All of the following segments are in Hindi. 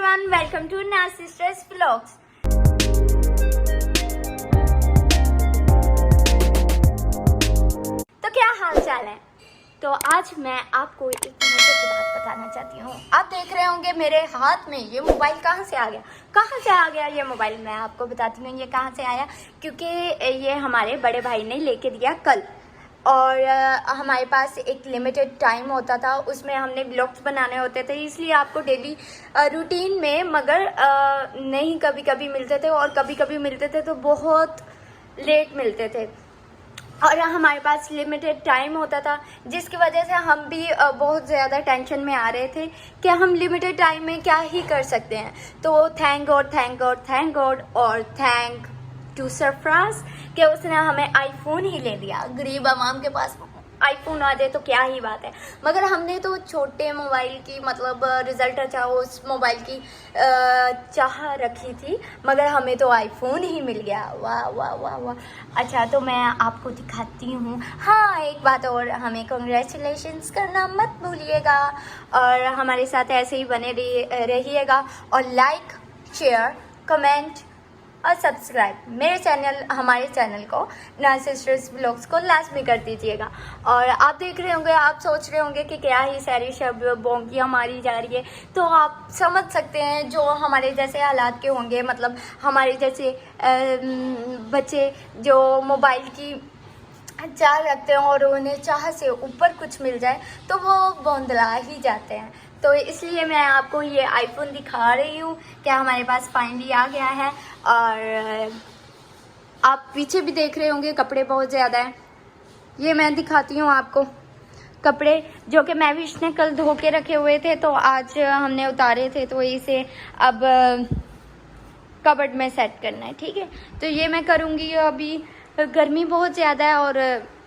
everyone, welcome to Nas Sisters Vlogs। तो क्या हाल चाल है। तो आज मैं आपको एक मजे की बात बताना चाहती हूँ। आप देख रहे होंगे मेरे हाथ में ये मोबाइल कहाँ से आ गया ये मोबाइल। मैं आपको बताती हूँ ये कहाँ से आया, क्योंकि ये हमारे बड़े भाई ने लेके दिया कल। और हमारे पास एक लिमिटेड टाइम होता था, उसमें हमने ब्लॉग्स बनाने होते थे, इसलिए आपको डेली रूटीन में मगर नहीं कभी कभी मिलते थे, और कभी कभी मिलते थे तो बहुत लेट मिलते थे। और हमारे पास लिमिटेड टाइम होता था, जिसकी वजह से हम भी बहुत ज़्यादा टेंशन में आ रहे थे कि हम लिमिटेड टाइम में क्या ही कर सकते हैं। तो थैंक गॉड और थैंक टू सरफराज कि उसने हमें आईफोन ही ले दिया। गरीब आवाम के पास आईफोन आ जाए तो क्या ही बात है, मगर हमने तो छोटे मोबाइल की मतलब रिजल्ट अच्छा हो उस मोबाइल की चाह रखी थी, मगर हमें तो आईफोन ही मिल गया। वाह वाह वाह वाह। अच्छा, तो मैं आपको दिखाती हूँ। हाँ, एक बात और, हमें कंग्रेचुलेशंस करना मत भूलिएगा, और हमारे साथ ऐसे ही बने रहिएगा, और लाइक शेयर कमेंट और सब्सक्राइब हमारे चैनल को नाज सिस्टर्स व्लॉग्स को लाजमी कर दीजिएगा। और आप देख रहे होंगे, आप सोच रहे होंगे कि क्या ही सारी शब्द बोंकियाँ मारी जा रही है, तो आप समझ सकते हैं जो हमारे जैसे हालात के होंगे, मतलब हमारे जैसे बच्चे जो मोबाइल की चाह रखते हैं और उन्हें चाह से ऊपर कुछ मिल जाए तो वो बौंदला ही जाते हैं। तो इसलिए मैं आपको ये आईफोन दिखा रही हूँ कि हमारे पास फाइनली आ गया है। और आप पीछे भी देख रहे होंगे कपड़े बहुत ज़्यादा हैं। ये मैं दिखाती हूँ आपको कपड़े, जो कि महविश ने कल धो के रखे हुए थे, तो आज हमने उतारे थे, तो इसे अब कबर्ड में सेट करना है। ठीक है, तो ये मैं करूँगी। अभी गर्मी बहुत ज़्यादा है और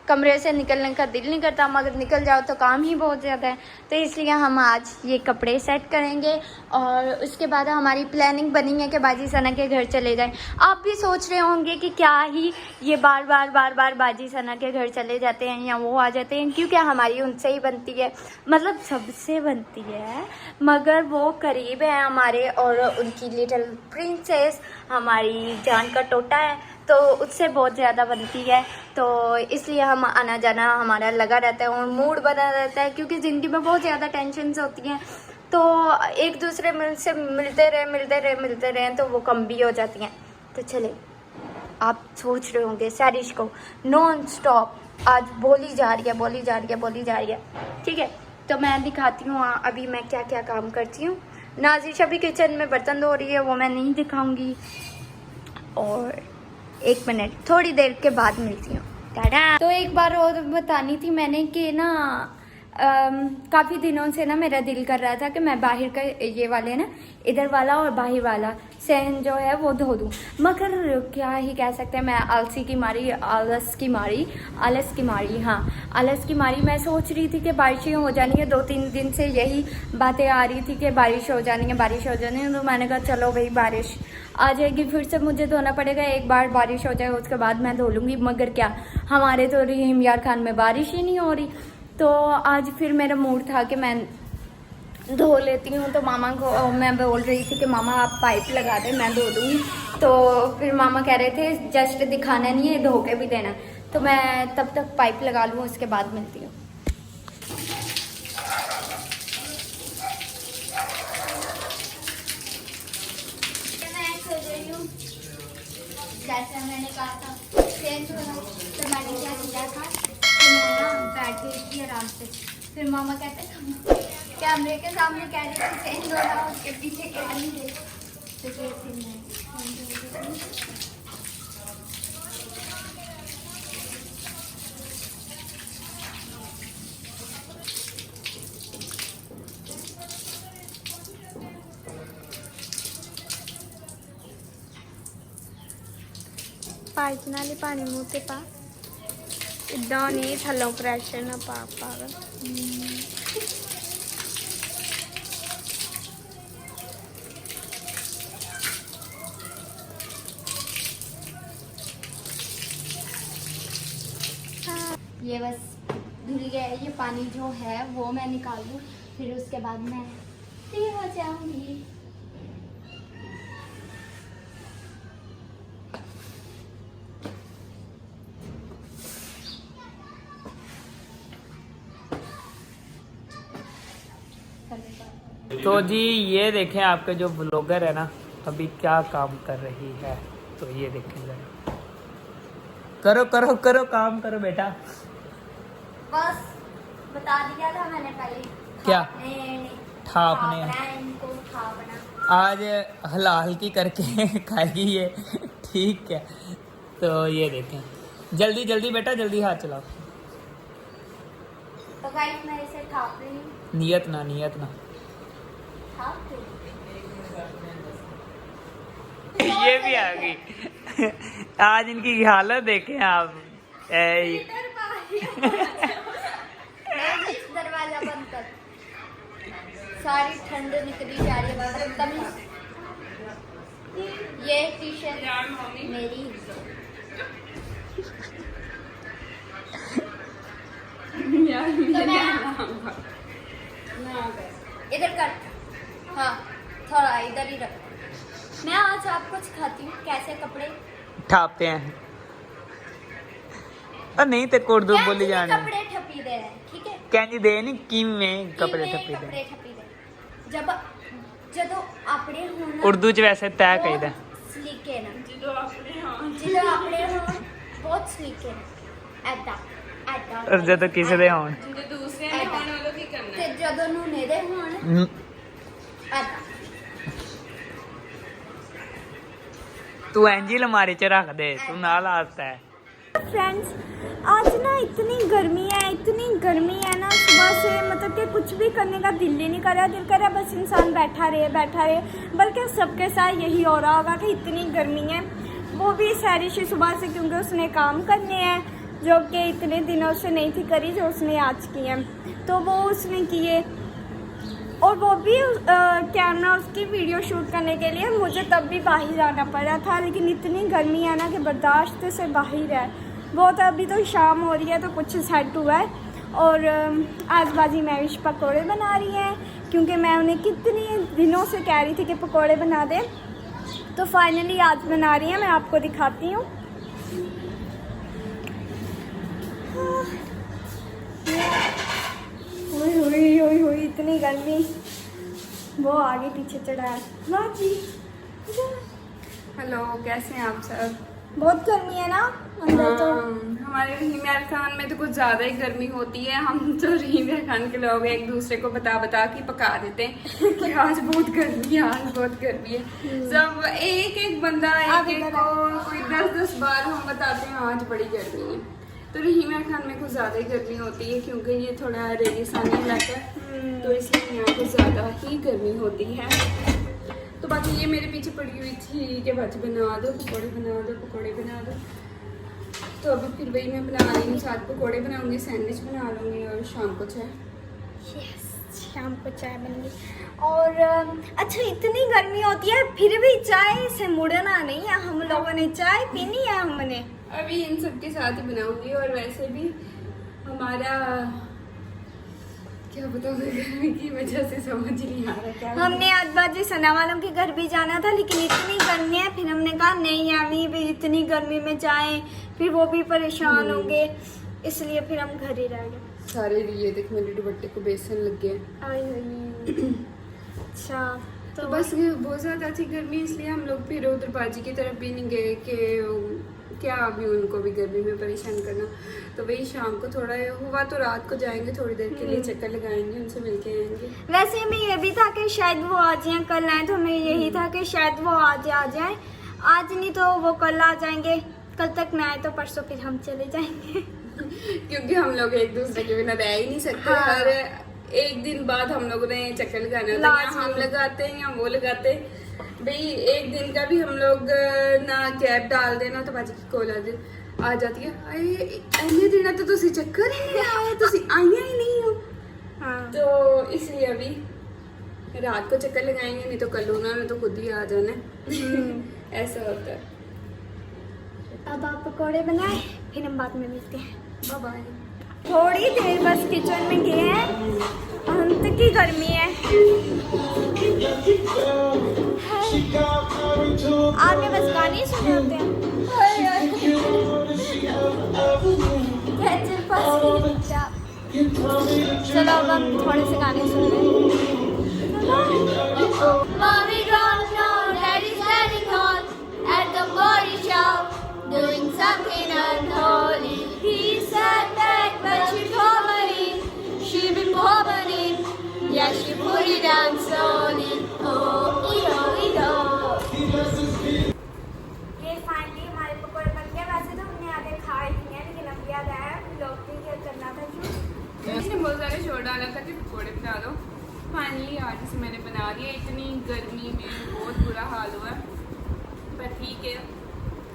कमरे से निकलने का दिल नहीं करता, मगर निकल जाओ तो काम ही बहुत ज़्यादा है, तो इसलिए हम आज ये कपड़े सेट करेंगे। और उसके बाद हमारी प्लानिंग बनी है कि बाजी सना के घर चले जाएं। आप भी सोच रहे होंगे कि क्या ही ये बार बार बाजी सना के घर चले जाते हैं या वो आ जाते हैं, क्योंकि हमारी उनसे ही बनती है, मतलब सबसे बनती है, मगर वो करीब है हमारे, और उनकी लिटिल प्रिंसेस हमारी जान का टोटा है, तो उससे बहुत ज़्यादा बनती है। तो इसलिए हम आना जाना हमारा लगा रहता है और मूड बना रहता है, क्योंकि ज़िंदगी में बहुत ज़्यादा टेंशन्स होती हैं, तो एक दूसरे से मिलते रहे तो वो कम भी हो जाती हैं। तो चले, आप सोच रहे होंगे सैरिश को नॉन स्टॉप आज बोली जा रही है। ठीक है, तो मैं दिखाती हूँ अभी मैं क्या क्या काम करती हूँ। नाजिश अभी किचन में बर्तन धो रही है, वो मैं नहीं दिखाऊंगी, और 1 मिनट थोड़ी देर के बाद मिलती हूँ। टाटा। तो एक बार और बतानी थी मैंने कि ना काफ़ी दिनों से ना मेरा दिल कर रहा था कि मैं बाहर का ये वाले ना इधर वाला और बाहर वाला सहन जो है वो धो दूँ, मगर क्या ही कह सकते हैं, मैं आलस की मारी मैं सोच रही थी कि बारिशें हो जानी है। 2-3 दिन से यही बातें आ रही थी कि बारिश हो जानी है, तो मैंने कहा चलो भाई बारिश आ जाएगी, फिर से मुझे धोना पड़ेगा। एक बार बारिश हो जाए उसके बाद मैं धो लूँगी, मगर क्या हमारे तो रहीम यार खान में बारिश ही नहीं हो रही। तो आज फिर मेरा मूड था कि मैं धो लेती हूँ, तो मामा को मैं बोल रही थी कि मामा आप पाइप लगा दें, मैं धो दूँगी। तो फिर मामा कह रहे थे जस्ट दिखाना नहीं है, धो के भी देना, तो मैं तब तक पाइप लगा लूँ, उसके बाद मिलती हूँ। जैसे मैंने कहा था चेंज होना, तो मैंने क्या किया था कि मैं ना बैठ गई थी आराम से। फिर मामा कहते कैमरे के सामने कह रही थी चेंज हो रहा, उसके पीछे कह नहीं रही, तो फिर मैं पाइप नाले पानी मुँह ते पा इदा नहीं थलों प्रैशर ना पा पागल। ये बस धुल गया है, ये पानी जो है वो मैं निकाल दूँ, फिर उसके बाद मैं फ्री हो जाऊंगी। तो जी ये देखें आपके जो ब्लॉगर है ना अभी क्या काम कर रही है, तो ये देखें जरा। करो करो करो काम करो बेटा। बस बता दिया था मैंने पहले। क्या? ठापने ठापने। इनको ठापना। आज हलाल की करके खाएगी ये, ठीक है। तो ये देखें, जल्दी जल्दी बेटा जल्दी हाथ चलाओ। तो गाइस मैं इसे ठाप रही हूँ। नियत ना ठाप रही हूँ। ये भी आ गई। आज इनकी हालत देखें आप। दरवाजा बंद कर। सारी ठंड निकली जा रही है। तमीज। ये टी शर्ट मेरी। इधर कर। हाँ थोड़ा इधर ही रख। मैं आज आपको सिखाती हूँ कैसे कपड़े ठापते हैं। और नहीं ते उर्दू बोली जानी। कपड़े ठपी दे हैं, ठीक है? कहनी दे नहीं कि में कपड़े ठप्पी दे। कपड़े ठपी दे। जब ਜਦੋਂ ਆਪਣੇ ਹੋਣ उर्दू च वैसे तय कहीदा। ਸਲੀਕੇ ਨਾਲ ਜਦੋਂ ਆਪਣੇ ਹੋਣ ਬਹੁਤ ਸਲੀਕੇ ਨਾਲ ਐਦਾਂ और जब किसी दे होण ਤੇ ਜਦੋਂ ਨੂੰ ਨੇੜੇ ਹੋਣ ਐਦਾਂ। तू एंजी लमारी च रख दे, तू नाल आता है। फ्रेंड्स आज ना इतनी गर्मी है ना, सुबह से मतलब कि कुछ भी करने का दिल ही नहीं कर रहा। दिल कर रहा बस इंसान बैठा रहे। बल्कि सबके साथ यही हो रहा होगा कि इतनी गर्मी है। वो भी सैरिश सुबह से, क्योंकि उसने काम करने हैं जो कि इतने दिनों से नहीं थी करी, जो उसने आज की हैं। तो वो उसने किए और वो भी कैमरा उसकी वीडियो शूट करने के लिए मुझे तब भी बाहर जाना पड़ा था। लेकिन इतनी गर्मी है ना कि बर्दाश्त से बाहर है बहुत। अभी तो शाम हो रही है तो कुछ सेट हुआ है। और आज बाजी मैविश पकोड़े बना रही है, क्योंकि मैं उन्हें कितनी दिनों से कह रही थी कि पकोड़े बना दे। तो फाइनली आज बना रही हैं, मैं आपको दिखाती हूँ। हुई इतनी गर्मी। वो आगे पीछे चढ़ा है। वाह जी। हेलो, कैसे हैं आप सब? बहुत गर्मी है ना अंदर तो। हमारे रहीम खान में तो कुछ ज़्यादा ही गर्मी होती है। हम तो रहीम खान के लोग एक दूसरे को बता के पका देते हैं कि आज बहुत गर्मी है, आज बहुत गर्मी है। सब एक बंदा एक को कोई 10 बार हम बताते हैं आज बड़ी गर्मी है। तो रहीम खान में कुछ ज़्यादा ही गर्मी होती है, क्योंकि ये थोड़ा रेगिस्तानी इलाका है, तो इसलिए यहाँ कुछ ज़्यादा ही गर्मी होती है। तो बाकी ये मेरे पीछे पड़ी हुई थी कि भाजी बना दो, पकौड़े बना दो। तो अभी फिर वही मैं बना रही हूँ, साथ पकौड़े बनाऊंगी, सैंडविच बना लूँगी और शाम को चाय। शाम को चाय बनेगी। और अच्छा इतनी गर्मी होती है फिर भी चाय से मुड़ना नहीं है। हम लोगों ने चाय पीनी है हमने। अभी इन सब के साथ ही बनाऊंगी। और वैसे भी हमारा क्या बताऊँ, गर्मी की वजह से समझ नहीं आ रहा क्या। हमने आज बाजी सना वालों के घर भी जाना था, लेकिन इतनी गर्मी है फिर हमने कहा नहीं अभी भी इतनी गर्मी में जाएं, फिर वो भी परेशान होंगे, इसलिए फिर हम घर ही रह गए। सारे ये देख मेरे दुपट्टे को बेसन लग गया। अच्छा तो बस बहुत ज़्यादा थी गर्मी, इसलिए हम लोग फिर उधर बाजी की तरफ भी नहीं गए कि क्या अभी उनको भी गर्मी में परेशान करना। तो वही शाम को थोड़ा हुआ तो रात को जाएंगे, थोड़ी देर के लिए चक्कर लगाएंगे, उनसे मिलके आएंगे। वैसे हमें ये भी था कि शायद वो आ जाए, कल आए, तो हमें यही था कि शायद वो आज आ जाए। आज नहीं तो वो कल आ जाएंगे, कल तक ना आए तो परसों फिर हम चले जाएंगे। क्योंकि हम लोग एक दूसरे के बिना रह ही नहीं सकते। हाँ। हर एक दिन बाद हम लोगों ने चक्कर लगाना होता है, या हम लगाते हैं या वो लगाते हैं। भाई एक दिन का भी हम लोग ना कैब डाल देना तो बाजी की कॉल आ जाती है, इन्ने दिन तो तुसी चक्कर ही नहीं आए, तुसी आइया ही नहीं हो। हाँ। तो इसलिए अभी रात को चक्कर लगाएंगे, नहीं तो कल उन्होंने तो खुद ही आ जाना है। ऐसा होता है। अब आप पकौड़े बनाए, फिर हम बाद में मिलते हैं। Bye bye. थोड़ी देर बस किचन में गए हैं, अंत की गर्मी है। आपने बस गाने सुने होते हैं। चलो अब हम थोड़े से गाने सुन रहे हैं। बुरा हाल हुआ है, पर ठीक है,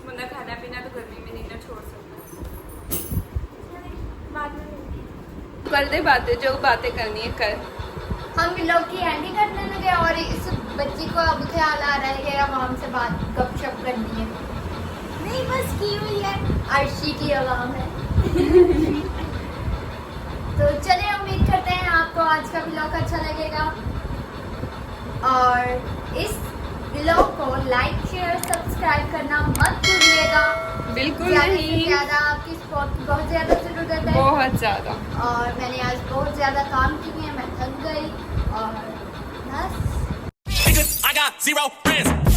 बंदा खाना पीना तो गर्मी में नहीं ना छोड़ सकता। बाद में मिलते हैं। कर दे बातें, जो बातें करनी है कर। हम व्लॉग की एंडिंग करने लगे और इस बच्ची को अब ख्याल आ रहा है कि अब हमसे बात गपशप करनी है। नहीं बस की हुई है। अर्शी की आवाम है। तो चलिए, उम्मीद करते हैं आपको आज का व्लॉग अच्छा लगेगा और इस व्लॉग को लाइक शेयर सब्सक्राइब करना मत भूलिएगा। बिल्कुल ज़्यादा से नहीं, ज़्यादा आपकी सपोर्ट की बहुत ज़्यादा ज़रूरत है बहुत ज्यादा। और मैंने आज बहुत ज़्यादा काम किए हैं, मैं थक गई और बस। Because I got 0 friends.